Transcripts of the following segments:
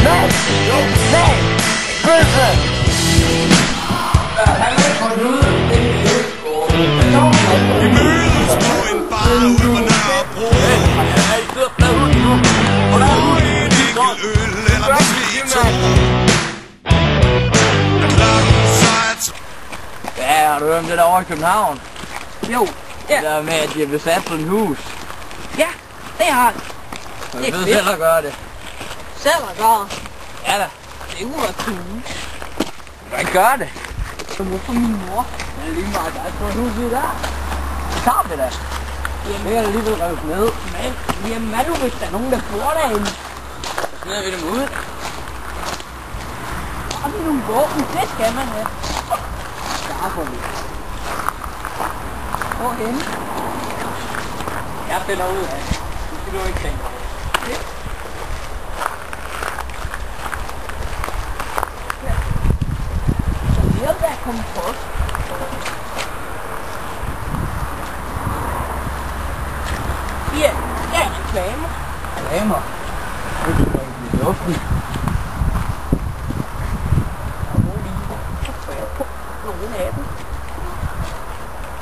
Nej! Nej! Bøsse! Han er ikke kommet ud. Vi mødes på en bar ude på Nørrebro. Og en enkelt øl, eller måske to. Ja, har du hørt om det derovre i København? Jo, ja. Det der med, at de er besat på en hus. Ja, det har jeg. Det er selv at gøre det. Selv at gøre. Ja da. Det er urettugt. Hvad gør det? Så hvorfor min mor? Det er lige meget, der er på en hus lige der. Så tager vi det. Jamen, det er alligevel revet ned. Men, jamen hvad nu hvis der er nogen, der bor derinde? Så smider vi dem ud. Har vi nogle våben? Det skal man have. Der får vi. Hvorhenne? Jeg finder ud af det. Det skal du ikke tænke på. Ja. Så vi er der kommet på. Ja, der er reklamer. Reklamer. Det er jo ikke luften. Og nu lige så får jeg på nogle af dem.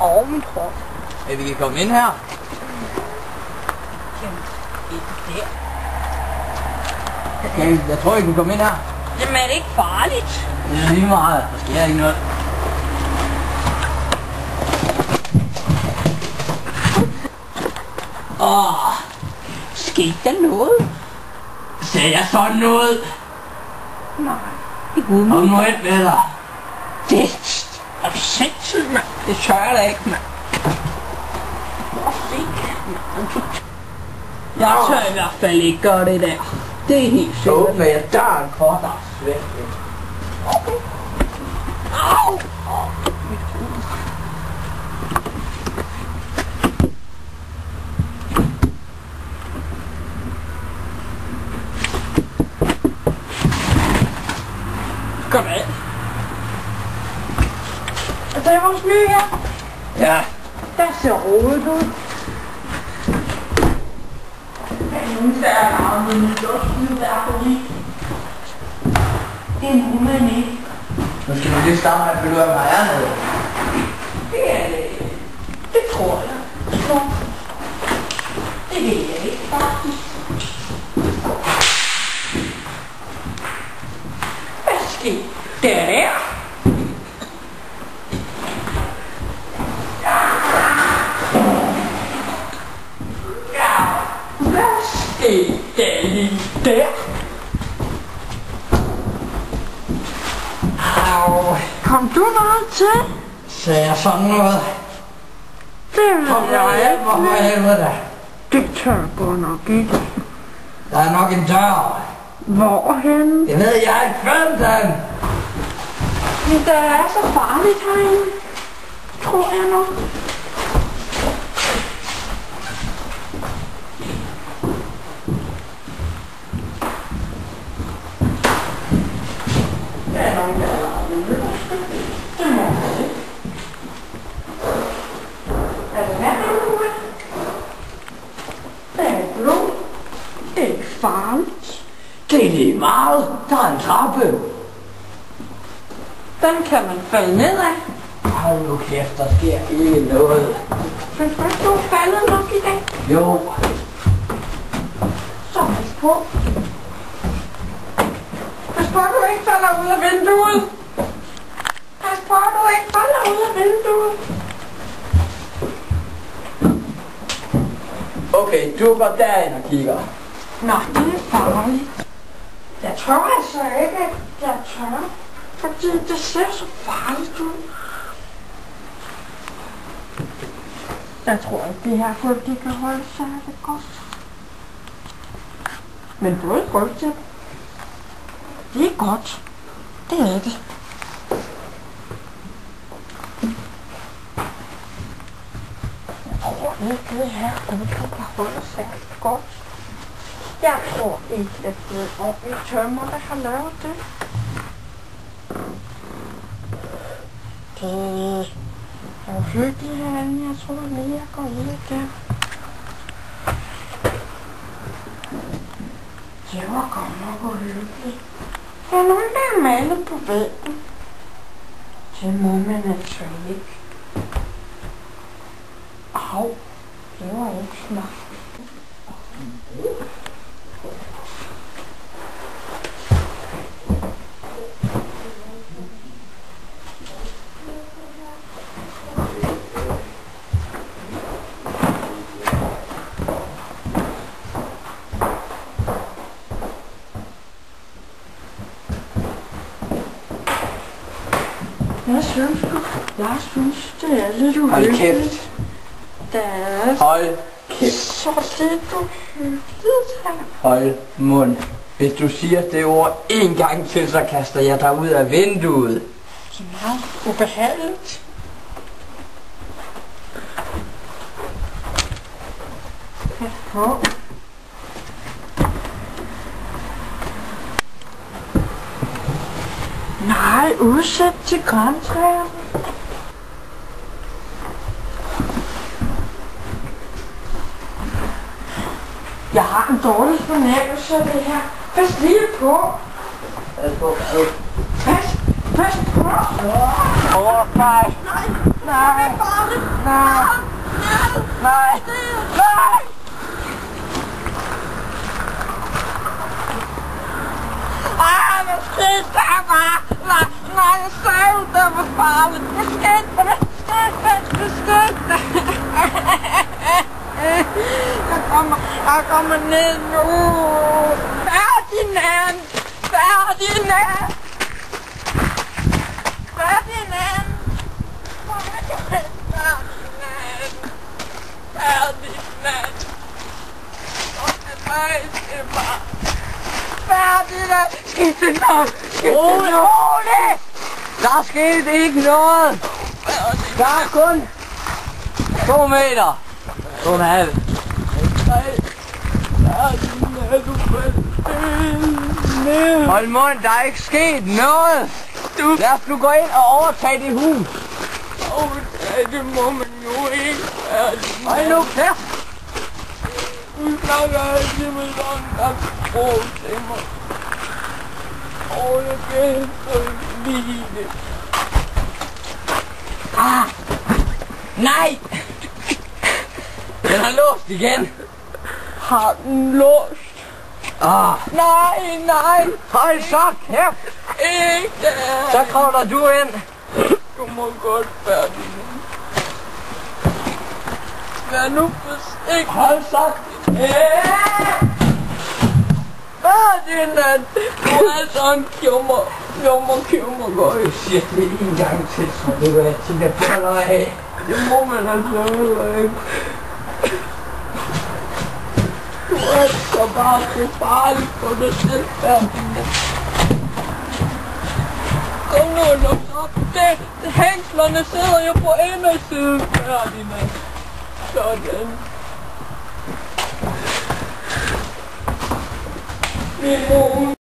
Ovenpå. Ja, vi kan komme ind her. Jamen, ikke der. Okay, jeg tror, I kan komme ind her. Jamen er det ikke farligt? Det er lige meget. Der sker ikke noget. Skete der noget? Ser jeg sådan noget? Nej, ikke uden. Kom nu ind med dig. Det er du sindssygt, mand. Det tør jeg da ikke, mand. Hvorfor ikke, mand? Jeg tør i hvert fald ikke gøre det der. Det er helt Så sikkert. åbner jeg døren for dig. Svæk. Okay. Au! Kom ind. Der er vores nye her. Ja. Der ser rodet ud. Der er nogen, der er meget, men det er også lige der på lige. Det er nu, man ikke. Nu skal du lige starte med at finde ud af, hvad jeg er nede. Det er det. Det tror jeg. Nå. Det ved jeg ikke, faktisk. Hvad skete der? Hvad skete der lige der? Au. Kom du noget til? Ser jeg sådan noget? Det ved Kom nu jeg hjælp mig for ikke. helvede. Det tør jeg godt nok ikke. Der er nok en dør. Hvorhen? Det ved jeg ikke. Find den. Men der er så farligt herinde. Tror jeg nok. Der er nogen, der har lavet det. Det må jeg ikke. Er det her, der er blod. Det er ikke farligt. Det er lige meget. Der er en trappe. Den kan man falde ned af. Hold nu kæft, der sker ikke noget. Men skal ikke du faldet nok i dag? Jo. Så pas på. Pas på, du ikke falder ud af vinduet. Pas på, du ikke falder ud af vinduet. Okay, du går derind og kigger. Nå, det er farligt. Jeg tror altså ikke, at jeg tør. Fordi det ser så farligt ud. Jeg tror ikke, det her gulv, det kan holde særligt godt. Men du er ikke godt til. Det er godt. Det er det. Jeg tror ikke, det her gulv, det kan holde særligt godt. Jeg tror ikke, at det er en ordentlig tømmer, der har lavet det. Det er uhyggeligt herinde. Jeg tror lige, jeg går ud igen. Det var godt nok uhyggeligt. Der er nogen, der er malet på væggen. Det må man altså ikke. Au, det var ikke smart. Jeg synes, det er lidt uhyggeligt. Hold kæft. Det er Hold kæft. så lidt uhyggeligt her. Hold mund. Hvis du siger det ord en gang til, så kaster jeg dig ud af vinduet. Det er meget ubehageligt. Nej, udsæt til grantræerne. Jeg har en dårlig fornemmelse af det her. Pas lige på. Pas på. Nej. Nej. Hvad skete der bare? Nej, jeg sagde jo, det var farligt. Hvad skete der? Jeg kommer ned nu. Ferdinand! Ferdinand! Ferdinand! Ferdinand! Skete noget! Rolig! Der skete ikke noget. Der er kun 2 meter. 2,5. Hold mund, der er ikke sket noget. Lad os nu gå ind og overtage det hus. Det må man jo ikke. Hold nu kæft. Du snakker altid med sådan en sprog til mig. Jeg kan ikke lide det. Nej. Den er låst igen. Har den låst? Nej. Hold så kæft. Ikke. Så kravler du ind. Du må godt, Ferdinand. Vær nu forsigtig. Hold så. Ferdinand, du er sådan en kjummer godt. Jeg siger det en gang til, så det vil jeg til at boller af. Det må man altså ikke. Du er så bare så farlig for dig selv, Ferdinand. Kom nu, luk op. Hængslerne sidder jo på indersiden, Ferdinand. Sådan. Min mor,